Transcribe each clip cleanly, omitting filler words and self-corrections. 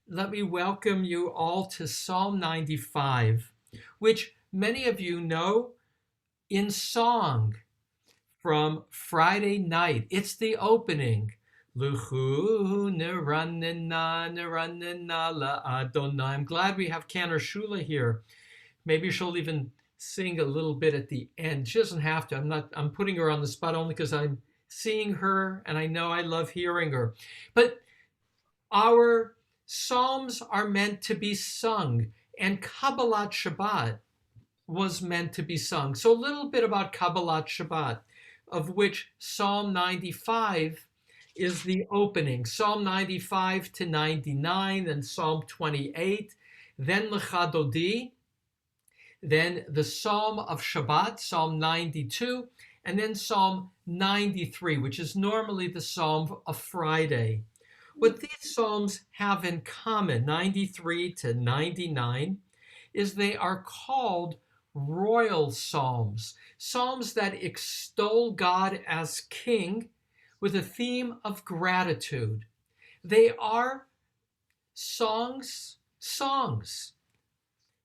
let me welcome you all to Psalm 95, which many of you know in song from Friday night. It's the opening. Luchu neranina neranina la Adonai. I'm glad we have Cantor Shula here. Maybe she'll even sing a little bit at the end. She doesn't have to. I'm putting her on the spot only because I'm seeing her and I know I love hearing her. But our psalms are meant to be sung, and Kabbalat Shabbat was meant to be sung. So a little bit about Kabbalat Shabbat, of which Psalm 95 is the opening. Psalm 95 to 99, then Psalm 28, then Lecha Dodi, then the Psalm of Shabbat, Psalm 92, and then Psalm 93, which is normally the Psalm of Friday. What these Psalms have in common, 93 to 99, is they are called royal Psalms, Psalms that extol God as King with a theme of gratitude. They are songs.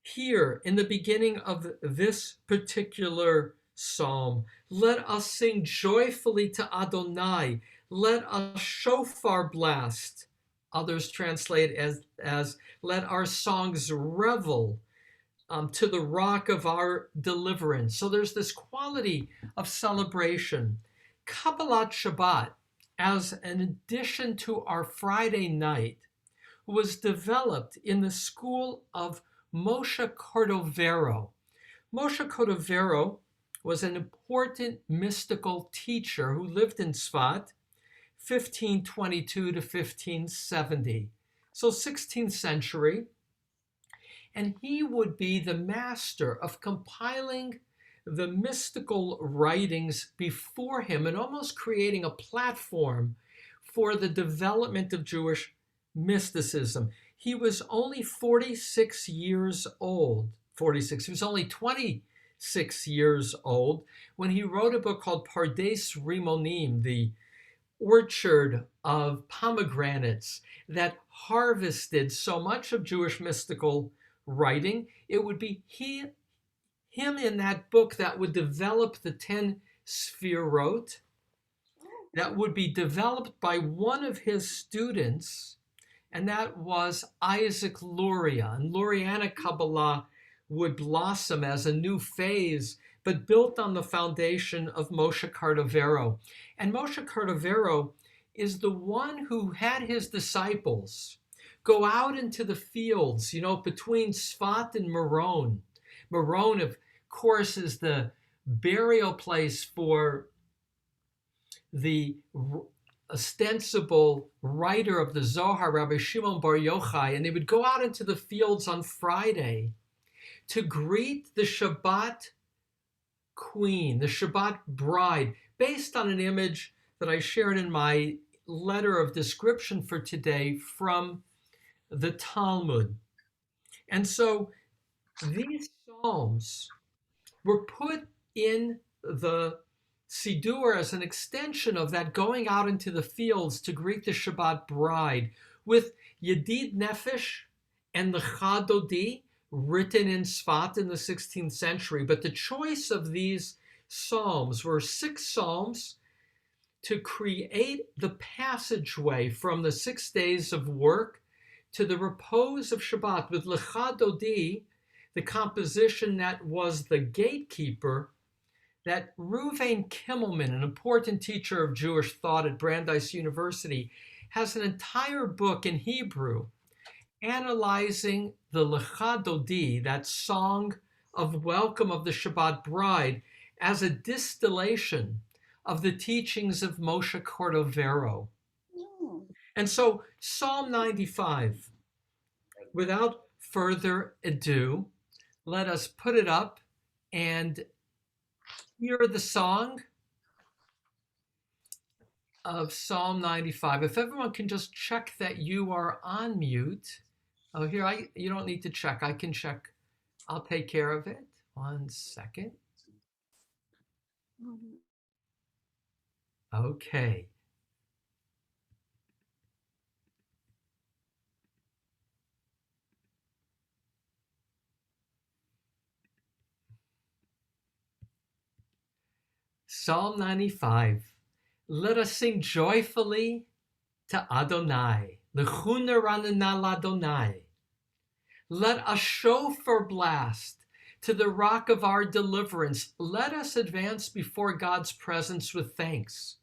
Here, in the beginning of this particular psalm, let us sing joyfully to Adonai. Let us shofar blast. Others translate as let our songs revel to the rock of our deliverance. So there's this quality of celebration. Kabbalat Shabbat, as an addition to our Friday night, was developed in the school of Moshe Cordovero. Moshe Cordovero was an important mystical teacher who lived in Safad, 1522 to 1570, so 16th century, and he would be the master of compiling the mystical writings before him and almost creating a platform for the development of Jewish mysticism. He was only 46 years old. 46. He was only 26 years old when he wrote a book called Pardes Rimonim, the orchard of pomegranates that harvested so much of Jewish mystical writing. It would be him in that book that would develop the 10 Sfirot, that would be developed by one of his students, and that was Isaac Luria. And Lurianic Kabbalah would blossom as a new phase, but built on the foundation of Moshe Cordovero. And Moshe Cordovero is the one who had his disciples go out into the fields, between Sfat and Meron. Meron, of course, is the burial place for the ostensible writer of the Zohar, Rabbi Shimon Bar Yochai, and they would go out into the fields on Friday to greet the Shabbat queen, the Shabbat bride, based on an image that I shared in my letter of description for today from the Talmud. And so these psalms were put in the Siddur as an extension of that going out into the fields to greet the Shabbat bride, with Yedid Nefesh and Lecha Dodi written in Sfat in the 16th century. But the choice of these psalms were 6 psalms to create the passageway from the 6 days of work to the repose of Shabbat, with Lecha Dodi, the composition that was the gatekeeper, that Reuven Kimmelman, an important teacher of Jewish thought at Brandeis University, has an entire book in Hebrew analyzing the Lecha Dodi, that song of welcome of the Shabbat bride, as a distillation of the teachings of Moshe Cordovero. And so Psalm 95, without further ado, let us put it up and hear the song of Psalm 95. If everyone can just check that you are on mute. Oh, here, you don't need to check. I can check. I'll take care of it. 1 second. Okay. Psalm 95. Let us sing joyfully to Adonai. L'chuna ranana Adonai. Let us shofar blast to the rock of our deliverance. Let us advance before God's presence with thanks.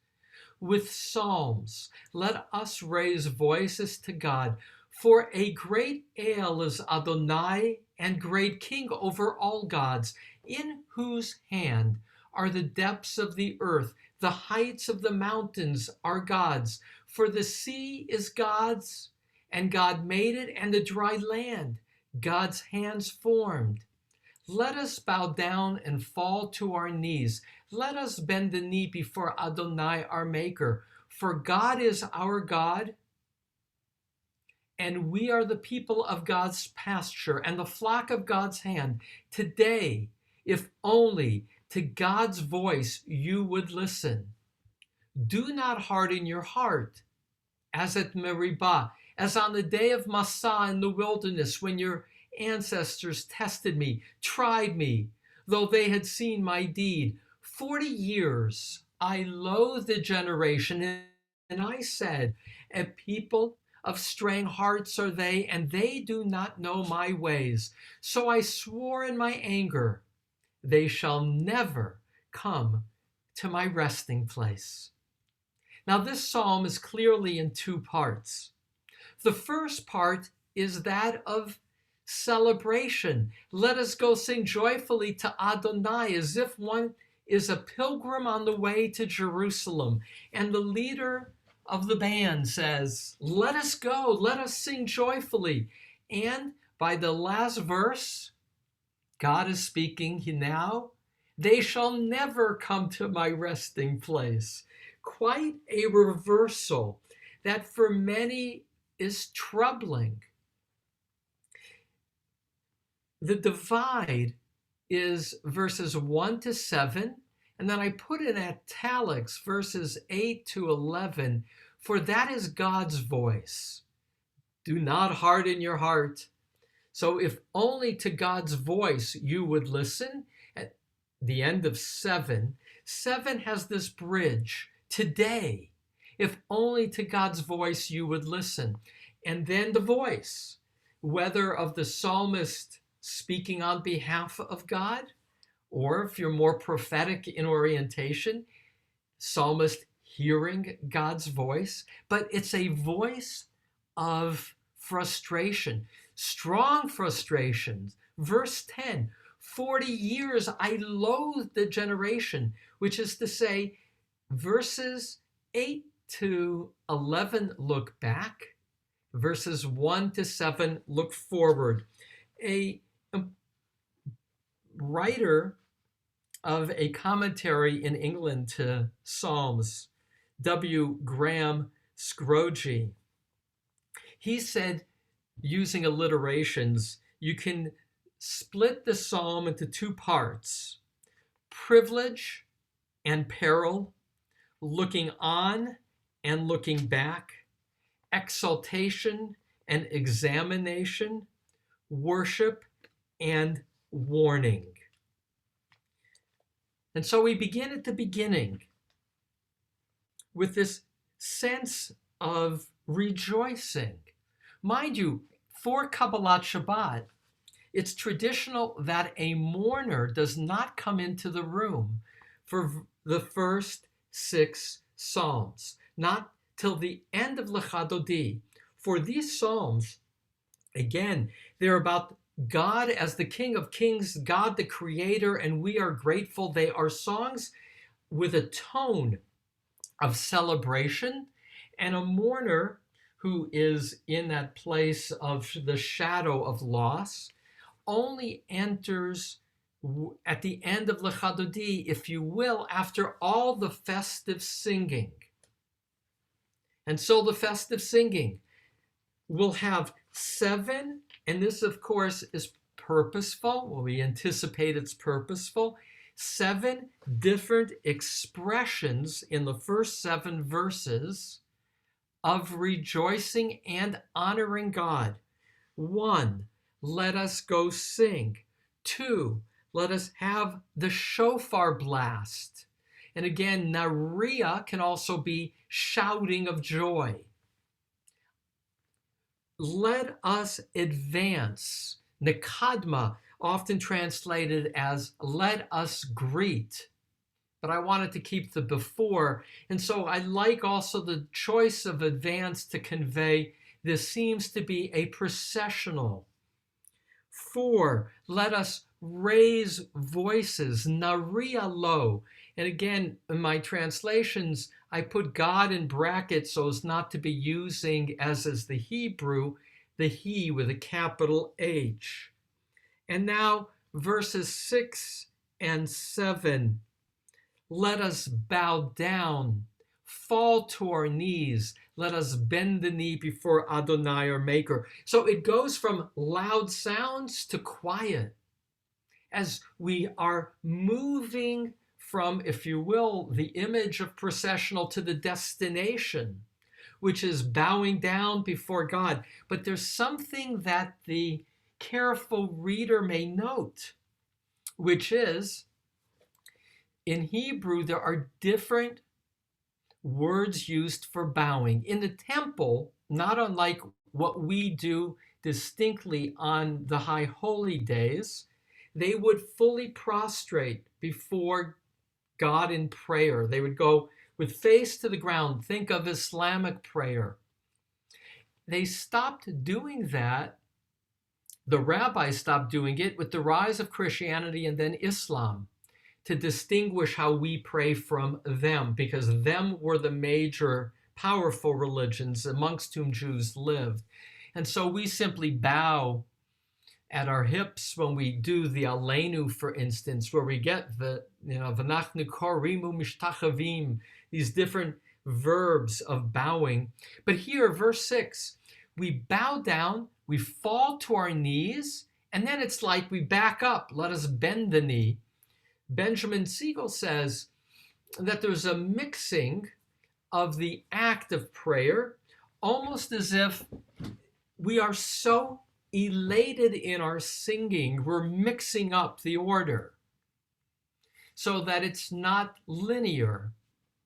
With psalms, let us raise voices to God. For a great El is Adonai, and great King over all gods, in whose hand are the depths of the earth. The heights of the mountains are God's. For the sea is God's, and God made it, and the dry land God's hands formed. Let us bow down and fall to our knees. Let us bend the knee before Adonai, our Maker. For God is our God, and we are the people of God's pasture and the flock of God's hand. Today, if only to God's voice you would listen. Do not harden your heart, as at Meribah, as on the day of Massah in the wilderness, when your ancestors tested me, tried me, though they had seen my deed. 40 years I loathed the generation, and I said, a people of straying hearts are they, and they do not know my ways. So I swore in my anger, they shall never come to my resting place. Now this psalm is clearly in two parts. The first part is that of celebration. Let us go sing joyfully to Adonai, as if one is a pilgrim on the way to Jerusalem. And the leader of the band says, let us go, let us sing joyfully. And by the last verse, God is speaking now, they shall never come to my resting place. Quite a reversal that for many is troubling. The divide is verses 1 to 7, and then I put in italics verses 8 to 11, for that is God's voice. Do not harden your heart. So if only to God's voice you would listen. At the end of 7 has this bridge. Today, if only to God's voice you would listen. And then the voice, whether of the psalmist speaking on behalf of God, or if you're more prophetic in orientation, psalmist hearing God's voice, but it's a voice of frustration, strong frustrations. Verse 10, 40 years I loathed the generation, which is to say, verses 8 to 11 look back, verses 1 to 7 look forward. A writer of a commentary in England to Psalms, W. Graham Scroggie, he said, using alliterations, you can split the psalm into two parts: privilege and peril, looking on and looking back, exultation and examination, worship and warning. And so we begin at the beginning with this sense of rejoicing. Mind you, for Kabbalat Shabbat, it's traditional that a mourner does not come into the room for the first 6 psalms, not till the end of Lecha Dodi. For these psalms, again, they're about God as the King of Kings, God the Creator, and we are grateful. They are songs with a tone of celebration, and a mourner who is in that place of the shadow of loss only enters at the end of Lecha Dodi, if you will, after all the festive singing. And so the festive singing will have 7, and this of course is purposeful. Well, we anticipate it's purposeful. 7 different expressions in the first 7 verses of rejoicing and honoring God. 1, let us go sing. 2, let us have the shofar blast. And again, naria can also be shouting of joy. Let us advance. Nekadma, often translated as let us greet. But I wanted to keep the before. And so I like also the choice of advance to convey this seems to be a processional. 4, let us raise voices, naria lo. And again, in my translations, I put God in brackets so as not to be using, as is the Hebrew, the he with a capital H. And now verses 6 and 7. Let us bow down, fall to our knees. Let us bend the knee before Adonai, our Maker. So it goes from loud sounds to quiet as we are moving from, if you will, the image of processional to the destination, which is bowing down before God. But there's something that the careful reader may note, which is, in Hebrew, there are different words used for bowing. In the temple, not unlike what we do distinctly on the high holy days, they would fully prostrate before God in prayer. They would go with face to the ground. Think of Islamic prayer. They stopped doing that. The rabbis stopped doing it with the rise of Christianity and then Islam, to distinguish how we pray from them, because them were the major powerful religions amongst whom Jews lived. And so we simply bow at our hips when we do the Aleinu, for instance, where we get the, v'nachnu korimu mishtachavim, these different verbs of bowing. But here, verse 6, we bow down, we fall to our knees, and then it's like we back up. Let us bend the knee. Benjamin Siegel says that there's a mixing of the act of prayer, almost as if we are so elated in our singing, we're mixing up the order so that it's not linear.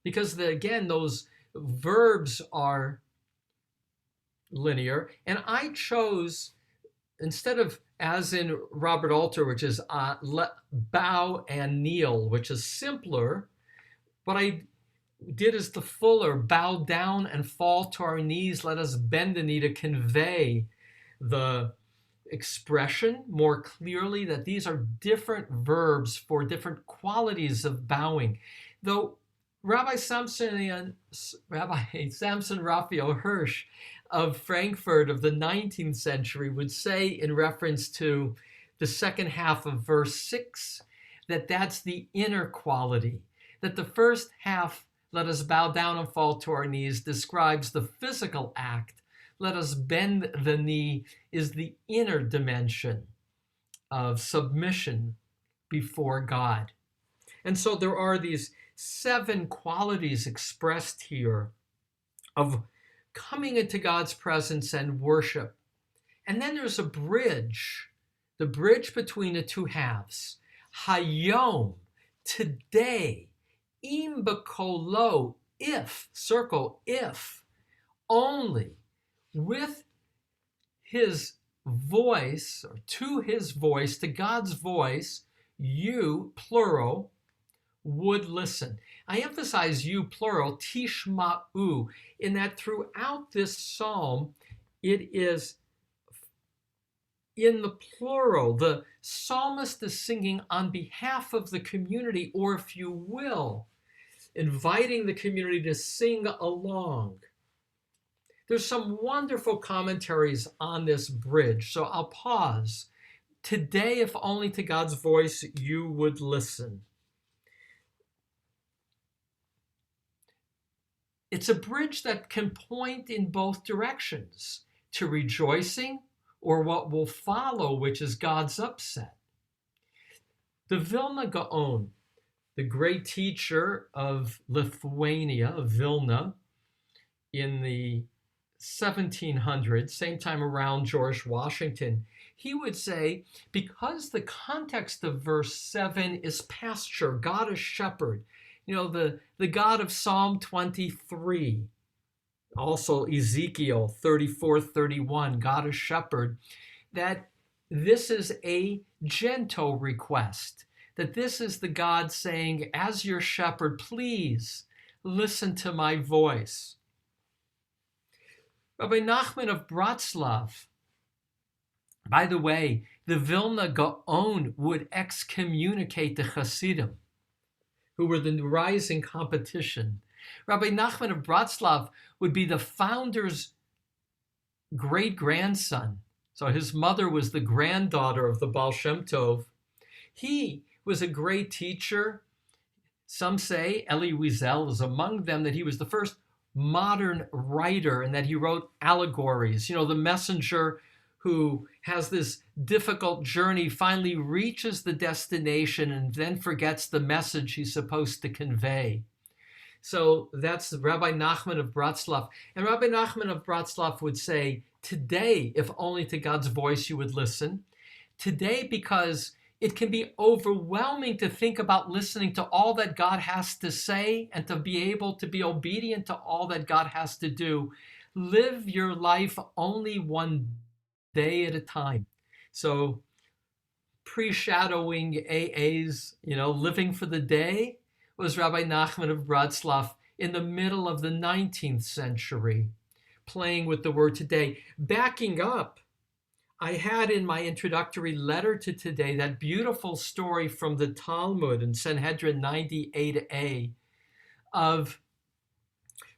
Because, again, those verbs are linear. And I chose, instead of, as in Robert Alter, which is bow and kneel, which is simpler, what I did is the fuller, bow down and fall to our knees, let us bend the knee, to convey the expression more clearly that these are different verbs for different qualities of bowing. Though Rabbi Samson Raphael Hirsch of Frankfurt of the 19th century would say, in reference to the second half of verse 6, that that's the inner quality, that the first half, let us bow down and fall to our knees, describes the physical act. Let us bend the knee is the inner dimension of submission before God. And so there are these 7 qualities expressed here of coming into God's presence and worship. And then there's a bridge, the bridge between the two halves. Hayom, today, im bekolo, if, circle, if, only, with his voice, or to his voice, to God's voice, you, plural, would listen. I emphasize you, plural, tishma'u, in that throughout this psalm, it is in the plural. The psalmist is singing on behalf of the community, or if you will, inviting the community to sing along. There's some wonderful commentaries on this bridge, so I'll pause. Today, if only to God's voice you would listen. It's a bridge that can point in both directions, to rejoicing or what will follow, which is God's upset. The Vilna Gaon, the great teacher of Lithuania, of Vilna, in the 1700s, same time around George Washington, he would say, because the context of verse 7 is pasture, God is shepherd, the God of Psalm 23, also Ezekiel 34:31, God a shepherd, that this is a gentle request, that this is the God saying, as your shepherd, please listen to my voice. Rabbi Nachman of Bratslav, by the way, the Vilna Gaon would excommunicate the Hasidim, who were the rising competition. Rabbi Nachman of Bratslav would be the founder's great-grandson. So his mother was the granddaughter of the Baal Shem Tov. He was a great teacher. Some say, Elie Wiesel is among them, that he was the first modern writer and that he wrote allegories. The messenger who has this difficult journey finally reaches the destination and then forgets the message he's supposed to convey. So that's Rabbi Nachman of Bratslav. And Rabbi Nachman of Bratslav would say, today, if only to God's voice you would listen. Today, because it can be overwhelming to think about listening to all that God has to say and to be able to be obedient to all that God has to do. Live your life only one day at a time. So pre-shadowing AA's, living for the day was Rabbi Nachman of Bratslav in the middle of the 19th century, playing with the word today. Backing up, I had in my introductory letter to today that beautiful story from the Talmud in Sanhedrin 98a of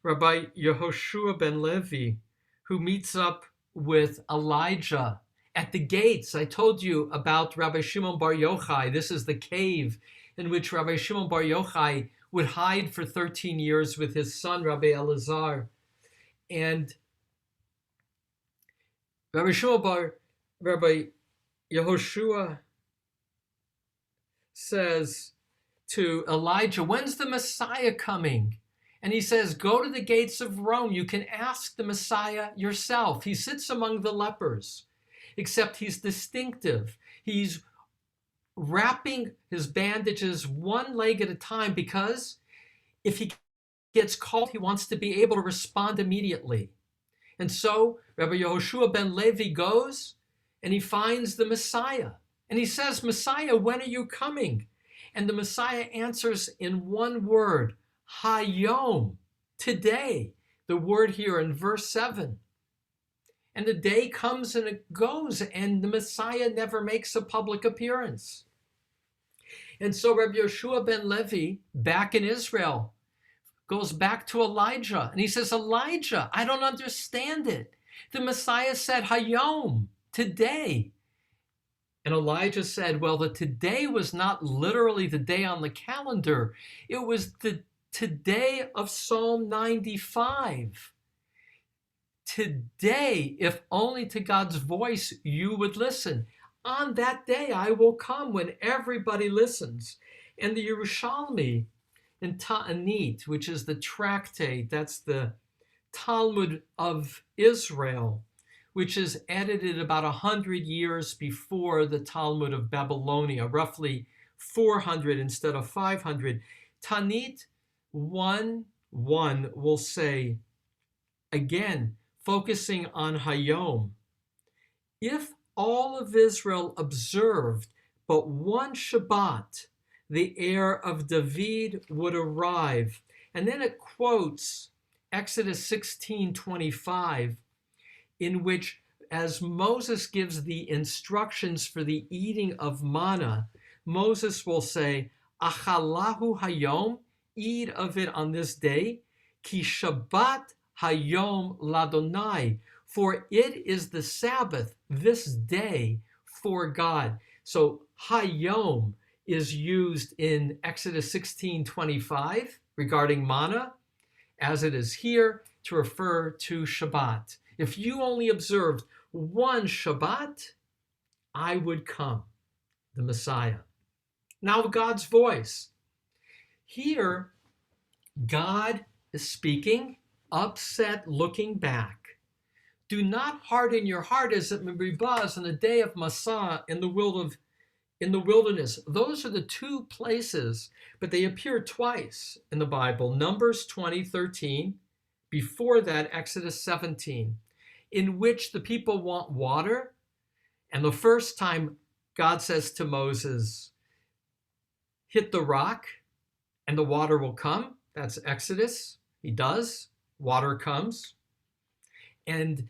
Rabbi Yehoshua ben Levi, who meets up with Elijah at the gates. I told you about Rabbi Shimon Bar Yochai. This is the cave in which Rabbi Shimon Bar Yochai would hide for 13 years with his son, Rabbi Elazar. And Rabbi Yehoshua says to Elijah, when's the Messiah coming? And he says, go to the gates of Rome. You can ask the Messiah yourself. He sits among the lepers, except he's distinctive. He's wrapping his bandages one leg at a time because if he gets called, he wants to be able to respond immediately. And so Rabbi Yehoshua ben Levi goes and he finds the Messiah. And he says, Messiah, when are you coming? And the Messiah answers in one word, Hayom, today. The word here in verse 7. And the day comes and it goes, and the Messiah never makes a public appearance. And so Rabbi Yehoshua ben Levi, back in Israel, goes back to Elijah. And he says, Elijah, I don't understand it. The Messiah said, Hayom, today. And Elijah said, well, the today was not literally the day on the calendar. It was the today of Psalm 95. Today, if only to God's voice you would listen. On that day I will come when everybody listens. And the Yerushalmi in Ta'anit, which is the tractate, that's the Talmud of Israel, which is edited about 100 years before the Talmud of Babylonia, roughly 400 instead of 500. Tanit 1:1 will say, again, focusing on Hayom, if all of Israel observed but one Shabbat, the heir of David would arrive. And then it quotes Exodus 16:25, in which, as Moses gives the instructions for the eating of manna, Moses will say, Achalahu hayom, eat of it on this day, ki Shabbat hayom ladonai, for it is the Sabbath, this day, for God. So hayom is used in Exodus 16:25 regarding manna, as it is here to refer to Shabbat. If you only observed one Shabbat, I would come, the Messiah. Now God's voice. Here, God is speaking, upset, looking back. Do not harden your heart as it may be on the day of Massah in the world of in the wilderness. Those are the two places, but they appear twice in the Bible. Numbers 20:13, before that, Exodus 17, in which the people want water. And the first time God says to Moses, hit the rock and the water will come. That's Exodus. He does. Water comes. And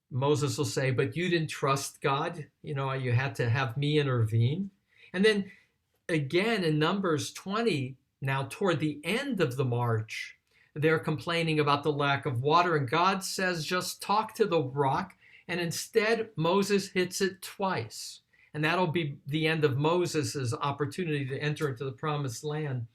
Moses will say, but you didn't trust God. You had to have me intervene. And then again in Numbers 20, now toward the end of the march, they're complaining about the lack of water. And God says, just talk to the rock. And instead, Moses hits it twice. And that'll be the end of Moses' opportunity to enter into the promised land.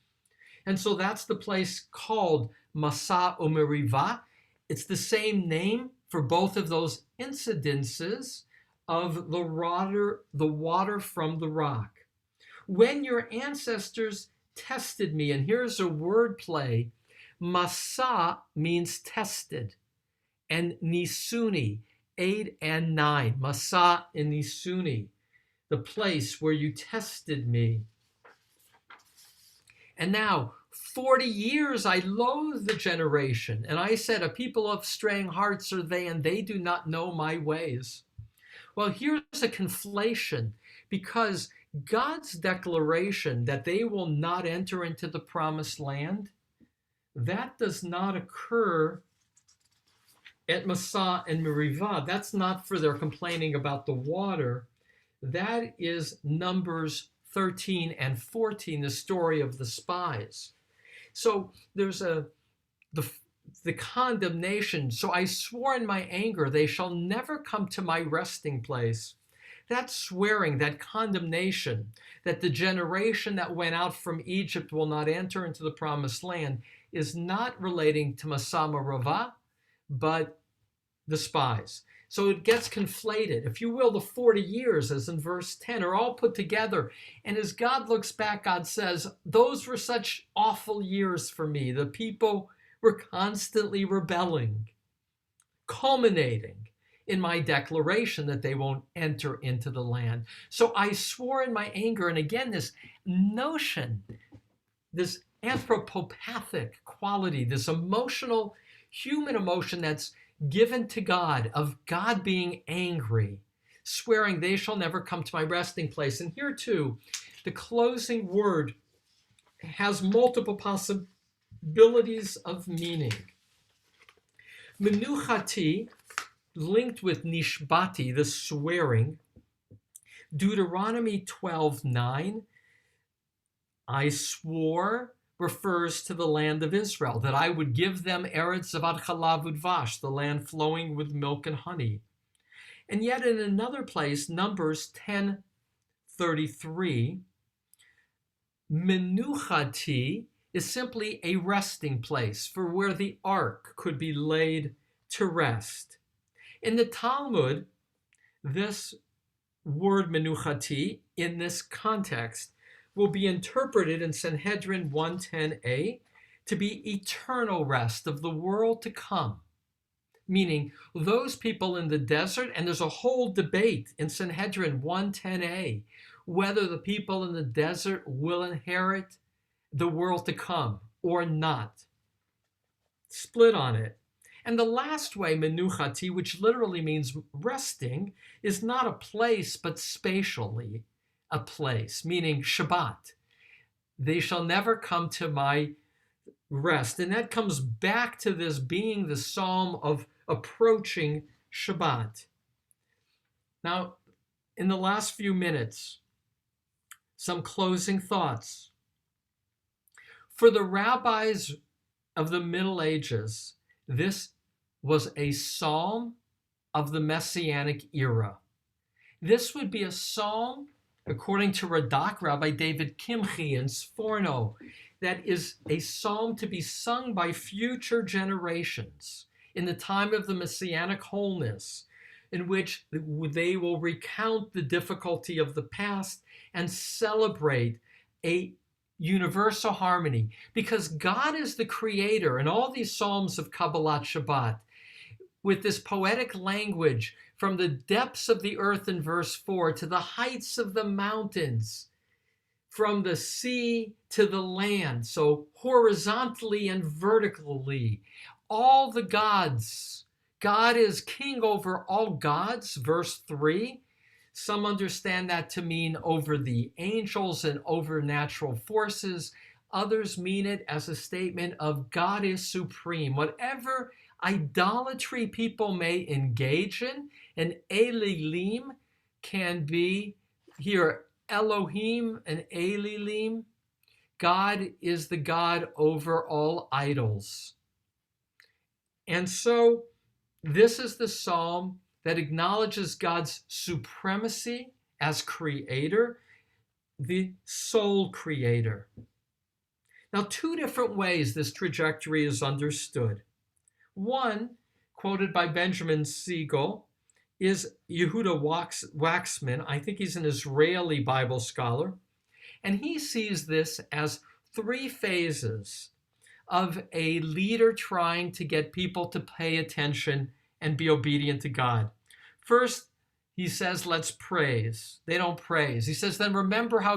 And so that's the place called Masa Umeriva. It's the same name for both of those incidences of the water from the rock. When your ancestors tested me, and here's a word play, Masa means tested, and Nisuni, 8 and 9, Masa and Nisuni, the place where you tested me. And now, 40 years I loathed the generation, and I said, a people of straying hearts are they, and they do not know my ways. Well, here's a conflation, because God's declaration that they will not enter into the promised land, that does not occur at Masa and Merivah. That's not for their complaining about the water. That is Numbers 13 and 14, the story of the spies. So there's the condemnation. So I swore in my anger, they shall never come to my resting place. That swearing, that condemnation, that the generation that went out from Egypt will not enter into the promised land, is not relating to Masa Merivah, but the spies. So it gets conflated. If you will, the 40 years, as in verse 10, are all put together. And as God looks back, God says, those were such awful years for me. The people were constantly rebelling, culminating in my declaration that they won't enter into the land. So I swore in my anger. And again, this notion, this anthropopathic quality, this emotional, human emotion that's given to God, of God being angry, swearing they shall never come to my resting place. And here too, the closing word has multiple possibilities of meaning. Menuchati, linked with nishbati, the swearing. Deuteronomy 12:9, I swore, refers to the land of Israel, that I would give them Eretz Zavad Chalav Udvash, the land flowing with milk and honey. And yet in another place, Numbers 10:33, Menuchati is simply a resting place for where the ark could be laid to rest. In the Talmud, this word menuchati in this context will be interpreted in Sanhedrin 110a to be eternal rest of the world to come, meaning those people in the desert, and there's a whole debate in Sanhedrin 110a whether the people in the desert will inherit the world to come or not. Split on it. And the last way, menuchati, which literally means resting, is not a place but spatially a place, meaning Shabbat. They shall never come to my rest. And that comes back to this being the psalm of approaching Shabbat. Now, in the last few minutes, some closing thoughts. For the rabbis of the Middle Ages, this was a psalm of the Messianic era. This would be a psalm, according to Radak, Rabbi David Kimchi in Sforno, that is a psalm to be sung by future generations in the time of the Messianic wholeness, in which they will recount the difficulty of the past and celebrate a universal harmony. Because God is the creator, and all these psalms of Kabbalat Shabbat, with this poetic language from the depths of the earth in verse 4 to the heights of the mountains, from the sea to the land, so horizontally and vertically, all the gods. God is king over all gods, verse 3. Some understand that to mean over the angels and over natural forces. Others mean it as a statement of God is supreme. Whatever idolatry people may engage in, and Elilim can be here Elohim and Elilim. God is the God over all idols. And so this is the psalm that acknowledges God's supremacy as creator, the sole creator. Now, two different ways this trajectory is understood. One, quoted by Benjamin Siegel, is Yehuda Waxman. I think he's an Israeli Bible scholar. And he sees this as three phases of a leader trying to get people to pay attention and be obedient to God. First, he says, let's praise. They don't praise. He says, then remember how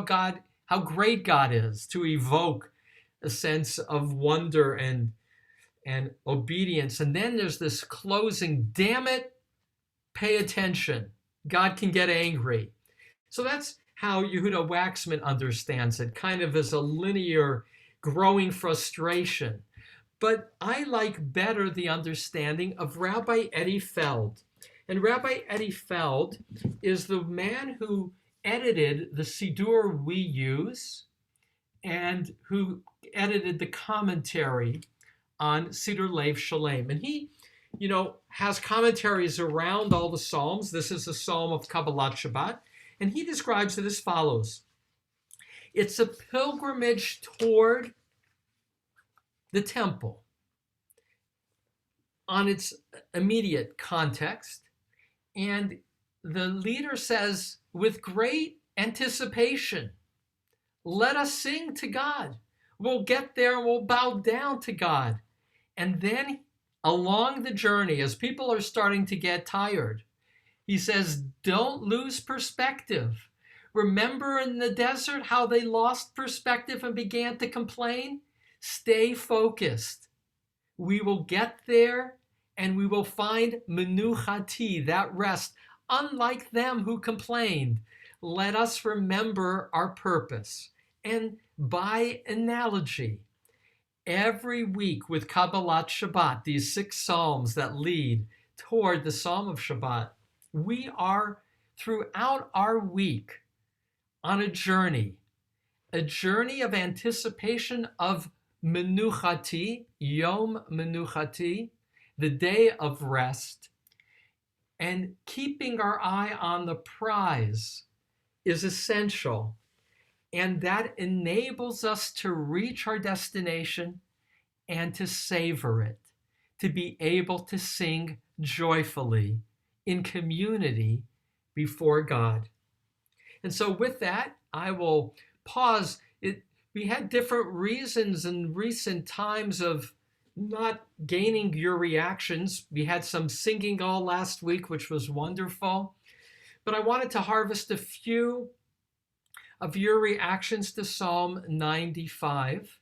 great God is, to evoke a sense of wonder and obedience. And then there's this closing, damn it, pay attention. God can get angry. So that's how Yehuda Waxman understands it, kind of as a linear growing frustration. But I like better the understanding of Rabbi Eddie Feld. And Rabbi Eddie Feld is the man who edited the Siddur we use and who edited the commentary on Siddur Lev Shalem. And he, has commentaries around all the Psalms. This is a Psalm of Kabbalat Shabbat. And he describes it as follows. It's a pilgrimage toward the temple on its immediate context. And the leader says, with great anticipation, let us sing to God. We'll get there and we'll bow down to God. And then along the journey, as people are starting to get tired, he says, don't lose perspective. Remember in the desert how they lost perspective and began to complain? Stay focused. We will get there and we will find menuchati, that rest. Unlike them who complained, let us remember our purpose. And by analogy, every week with Kabbalat Shabbat, these 6 psalms that lead toward the Psalm of Shabbat, we are throughout our week on a journey of anticipation of menuchati, Yom Menuchati, the day of rest, and keeping our eye on the prize is essential. And that enables us to reach our destination and to savor it, to be able to sing joyfully in community before God. And so with that, I will pause. We had different reasons in recent times of not gaining your reactions. We had some singing all last week, which was wonderful. But I wanted to harvest a few of your reactions to Psalm 95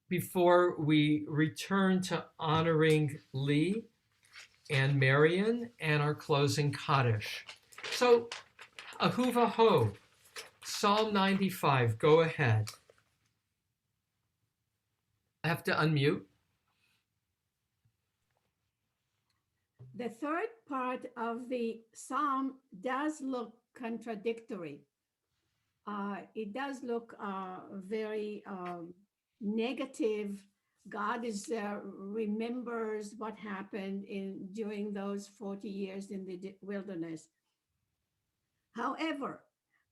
before we return to honoring Lee and Marion and our closing Kaddish. So, Ahuva Ho, Psalm 95, go ahead. I have to unmute. The third part of the psalm does look contradictory. It does look very negative. God remembers what happened during those 40 years in the wilderness. However,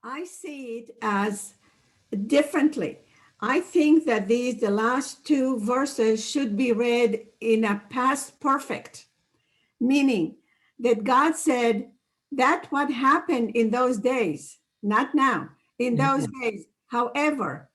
I see it as differently. I think that the last 2 verses should be read in a past perfect, meaning that God said that what happened in those days, not now, in those days. However,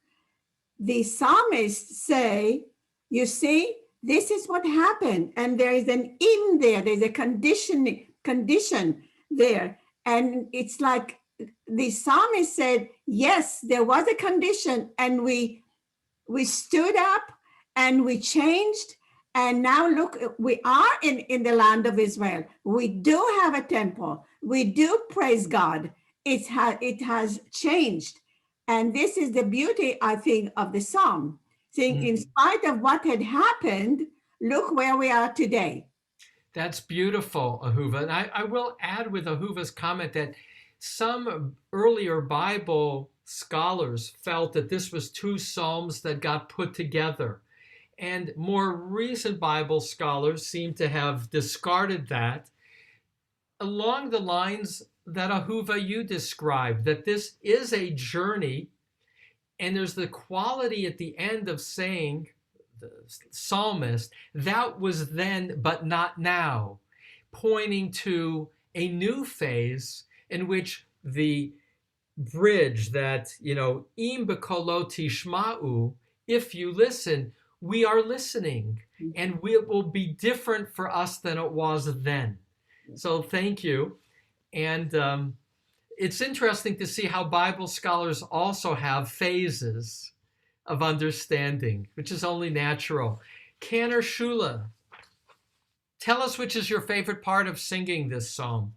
the psalmists say, you see, this is what happened. And there is an in there, there's a condition there. And it's like the psalmist said, yes, there was a condition, and we stood up and we changed. And now look, we are in the land of Israel. We do have a temple. We do praise God. It has changed. And this is the beauty, I think, of the psalm. Saying, in spite of what had happened, look where we are today. That's beautiful, Ahuva. And I will add with Ahuva's comment that some earlier Bible scholars felt that this was two psalms that got put together. And more recent Bible scholars seem to have discarded that along the lines that Ahuva you described, that this is a journey, and there's the quality at the end of saying, the psalmist, that was then but not now, pointing to a new phase in which the bridge that, im bekolo tishma'u, if you listen, we are listening, and it will be different for us than it was then. So thank you. And it's interesting to see how Bible scholars also have phases of understanding, which is only natural. Canner Shula, tell us which is your favorite part of singing this psalm.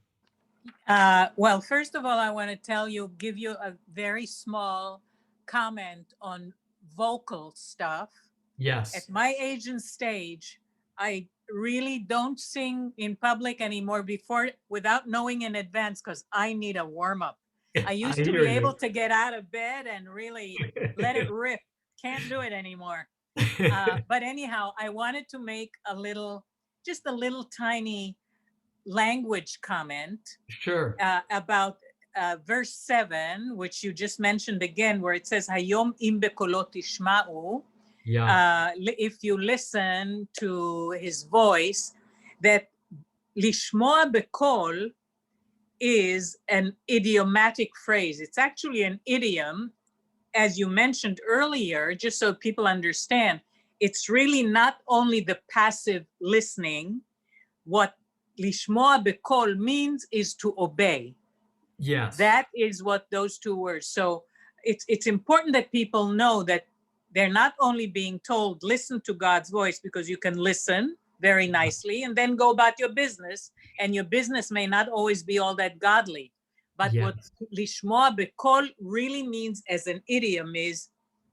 Well, first of all, I want to give you a very small comment on vocal stuff. Yes. At my age and stage, I really don't sing in public anymore without knowing in advance, because I need a warm-up. I used to be able to get out of bed and really let it rip. Can't do it anymore. But anyhow, I wanted to make just a little tiny language comment. Sure. About verse 7, which you just mentioned again, where it says, Hayom im bekolot tishma'u. Yeah. If you listen to his voice, that lishmoa bekol is an idiomatic phrase. It's actually an idiom, as you mentioned earlier, just so people understand. It's really not only the passive listening. What lishmoa bekol means is to obey. Yes. That is what those two words. So it's important that people know that they're not only being told, listen to God's voice, because you can listen very nicely and then go about your business, and your business may not always be all that godly. But what lishmoa bekol really means as an idiom is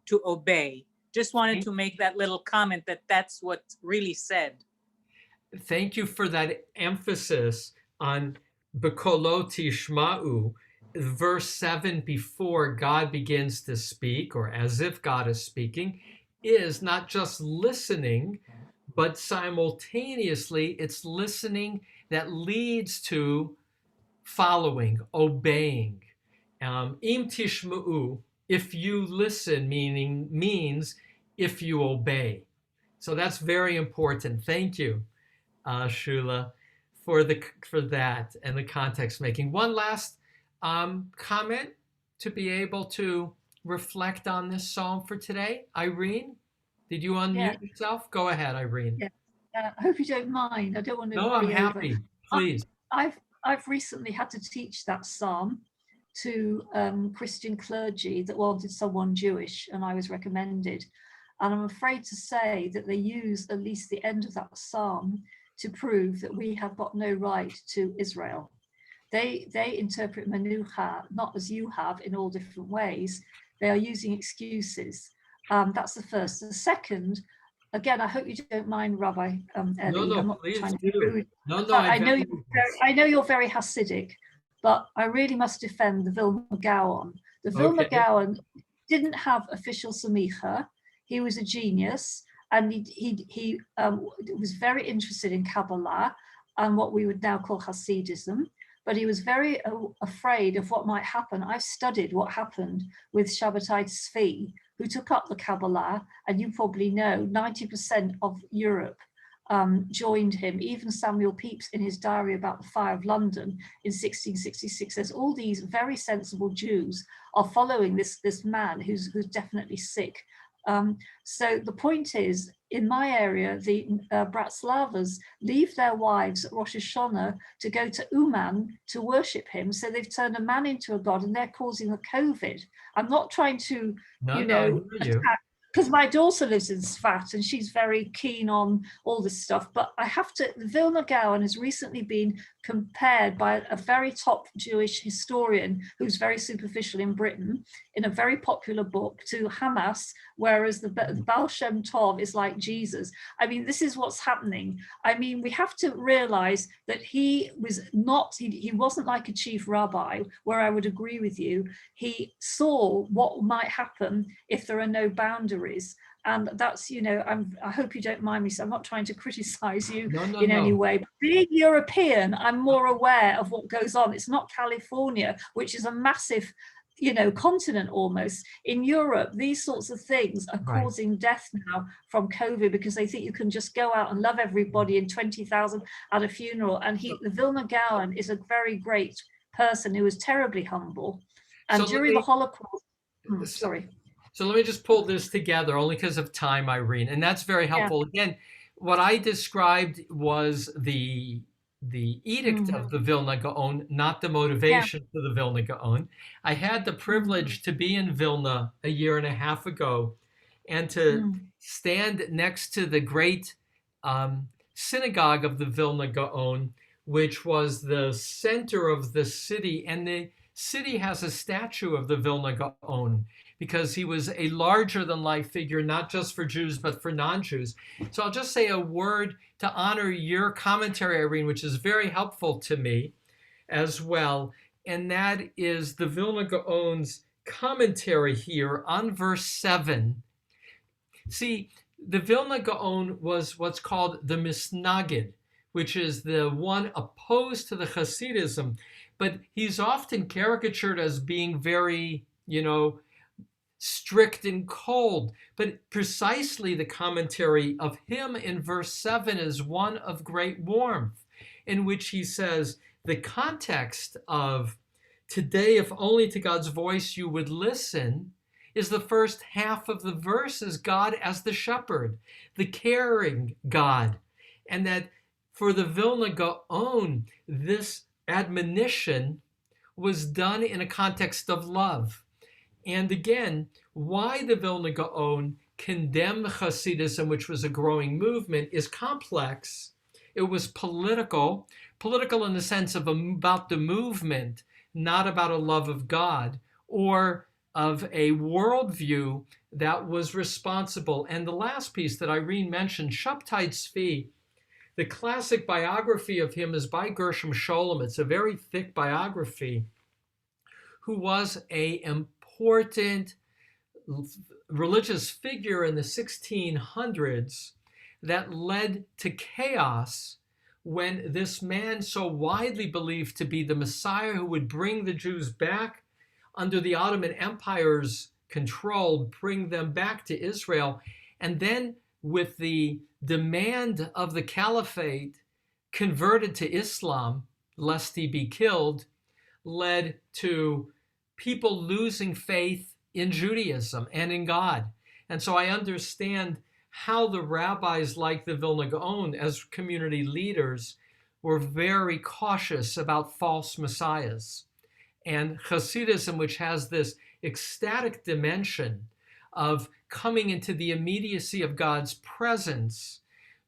to obey. Just wanted to make that little comment that that's what's really said. Thank you for that emphasis on bekolo tishma'u. Verse 7 before God begins to speak, or as if God is speaking, is not just listening, but simultaneously it's listening that leads to following, obeying. Im tishma'u, if you listen, means if you obey. So that's very important. Thank you, Shula, for that and the context making. One last comment to be able to reflect on this psalm for today. Irene, did you unmute yourself? Go ahead, Irene. Yeah. I hope you don't mind. I don't want to. No, I'm happy. Please. I've recently had to teach that psalm to Christian clergy that wanted someone Jewish, and I was recommended. And I'm afraid to say that they use at least the end of that psalm to prove that we have got no right to Israel. They interpret Menucha not as you have in all different ways. They are using excuses. That's the first. The second, again, I hope you don't mind, Rabbi Eli. No, I'm not please trying to do. be rude. No, I know you're very Hasidic, but I really must defend the Vilna Gaon. The Vilna Gaon didn't have official samicha. He was a genius, and he was very interested in Kabbalah and what we would now call Hasidism. But he was very afraid of what might happen. I've studied what happened with Shabbatai Tzvi, who took up the Kabbalah, and you probably know 90% of Europe joined him. Even Samuel Pepys, in his diary about the fire of London in 1666, says all these very sensible Jews are following this man who's definitely sick. So the point is, in my area, the Bratislavas leave their wives at Rosh Hashanah to go to Uman to worship him. So they've turned a man into a god, and they're causing the COVID. I'm not trying to, No, I hear you. because my daughter lives in Safad and she's very keen on all this stuff. But I have to, Vilna Gaon has recently been compared by a very top Jewish historian who's very superficial in Britain in a very popular book to Hamas, whereas the Baal Shem Tov is like Jesus. I mean, this is what's happening. I mean, we have to realize that he wasn't like a chief rabbi, where I would agree with you. He saw what might happen if there are no boundaries. And that's, I hope you don't mind me, so I'm not trying to criticize you in any way. But being European, I'm more aware of what goes on. It's not California, which is a massive, continent almost. In Europe, these sorts of things are causing death now from COVID because they think you can just go out and love everybody in 20,000 at a funeral. And the Vilna Gaon is a very great person who was terribly humble. And during the Holocaust, sorry. So let me just pull this together only because of time, Irene. And that's very helpful. Yeah. Again, what I described was the edict of the Vilna Gaon, not the motivation for the Vilna Gaon. I had the privilege to be in Vilna a year and a half ago and to stand next to the great synagogue of the Vilna Gaon, which was the center of the city. And the city has a statue of the Vilna Gaon, because he was a larger-than-life figure, not just for Jews, but for non-Jews. So I'll just say a word to honor your commentary, Irene, which is very helpful to me as well, and that is the Vilna Gaon's commentary here on verse 7. See, the Vilna Gaon was what's called the Misnagid, which is the one opposed to the Hasidism, but he's often caricatured as being very, strict and cold. But precisely the commentary of him in verse 7 is one of great warmth, in which he says, the context of today, if only to God's voice you would listen, is the first half of the verse is God as the shepherd, the caring God. And that for the Vilna Gaon, this admonition was done in a context of love. And again, why the Vilna Gaon condemned Hasidism, which was a growing movement, is complex. It was political in the sense of about the movement, not about a love of God or of a worldview that was responsible. And the last piece that Irene mentioned, Shabtai Tzvi, the classic biography of him is by Gershom Scholem. It's a very thick biography, who was an important religious figure in the 1600s that led to chaos when this man, so widely believed to be the Messiah who would bring the Jews back under the Ottoman Empire's control, bring them back to Israel, and then with the demand of the caliphate, converted to Islam, lest he be killed, led to people losing faith in Judaism and in God. And so I understand how the rabbis like the Vilna Gaon, as community leaders, were very cautious about false messiahs. And Hasidism, which has this ecstatic dimension of coming into the immediacy of God's presence,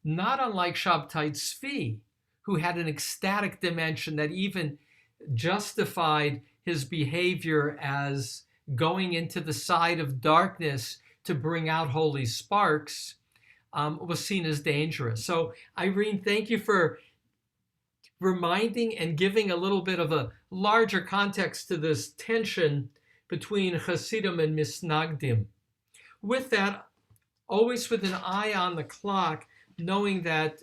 not unlike Shabtai Tzvi, who had an ecstatic dimension that even justified his behavior as going into the side of darkness to bring out holy sparks, was seen as dangerous. So Irene, thank you for reminding and giving a little bit of a larger context to this tension between Hasidim and Misnagdim. With that, always with an eye on the clock, knowing that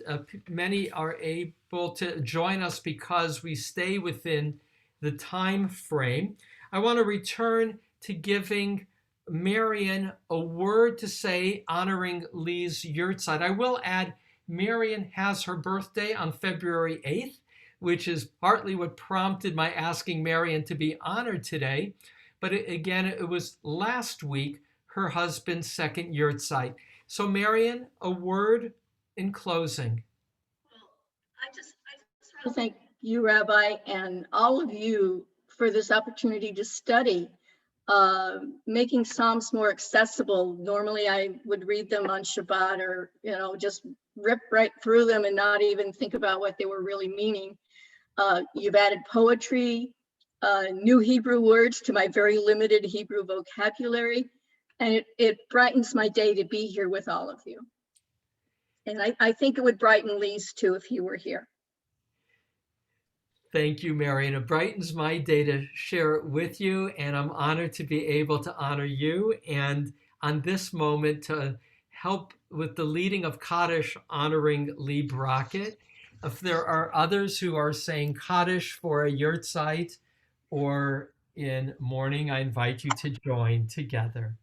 many are able to join us because we stay within the time frame, I want to return to giving Marian a word to say honoring Lee's yurtzeit. I will add, Marian has her birthday on February 8th, which is partly what prompted my asking Marian to be honored today. But again, it was last week her husband's second yurtzeit. So Marion, a word in closing. I just want to thank you, Rabbi, and all of you for this opportunity to study, making Psalms more accessible. Normally I would read them on Shabbat or, just rip right through them and not even think about what they were really meaning. You've added poetry, new Hebrew words to my very limited Hebrew vocabulary, and it brightens my day to be here with all of you. And I think it would brighten Lee's too if he were here. Thank you, Marion. It brightens my day to share it with you, and I'm honored to be able to honor you. And on this moment, to help with the leading of Kaddish, honoring Lee Brockett. If there are others who are saying Kaddish for a yurtzeit or in mourning, I invite you to join together.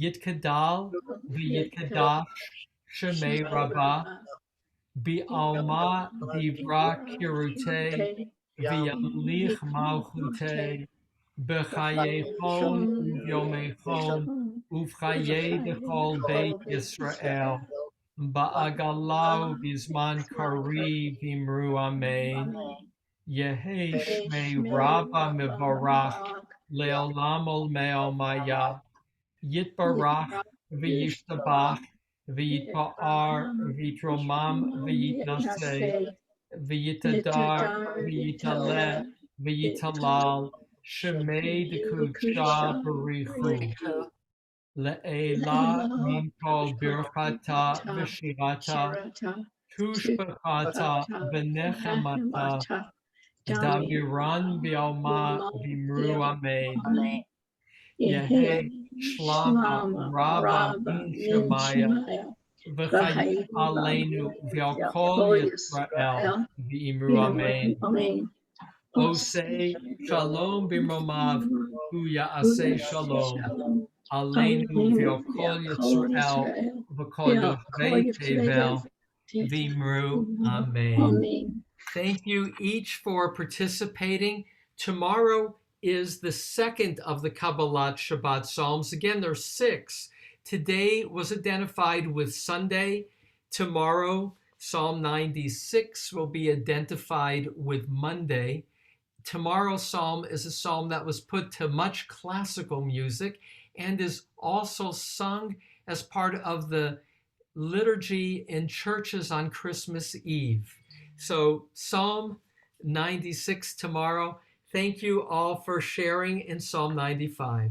Yitkadal v'yitkadash shemei rabbah Bi'alma divra kirute v'yamlich malchute b'chayechom uvyomechom uvchaye dechol beit Yisrael ba'agalau v'zman kari v'imru amen. Yehi shmei rabba mevarach le'olam ol me'omaya Yitbarach v'yishtabach v'yitba'ar v'yitromam v'yitnaseh v'yitadar v'yitaleh v'yitalal shemei d'kudsha b'richu le'ela min kol birchata v'shirata tushbachata v'nechemata damiran v'alma v'imru amen. Yehi Shlama Rabba Min Shemaya V'chayit Aleinu V'al Kol Yisrael V'imru Amen. Osei Shalom B'Romav Hu Ya'aseh Shalom Aleinu V'al Kol Yisrael V'kol Yochvei Tevel V'imru Amen. Thank you each for participating. Tomorrow is the second of the Kabbalat Shabbat Psalms. Again, there are 6. Today was identified with Sunday. Tomorrow, Psalm 96 will be identified with Monday. Tomorrow's psalm is a psalm that was put to much classical music and is also sung as part of the liturgy in churches on Christmas Eve. So Psalm 96 tomorrow. Thank you all for sharing in Psalm 95.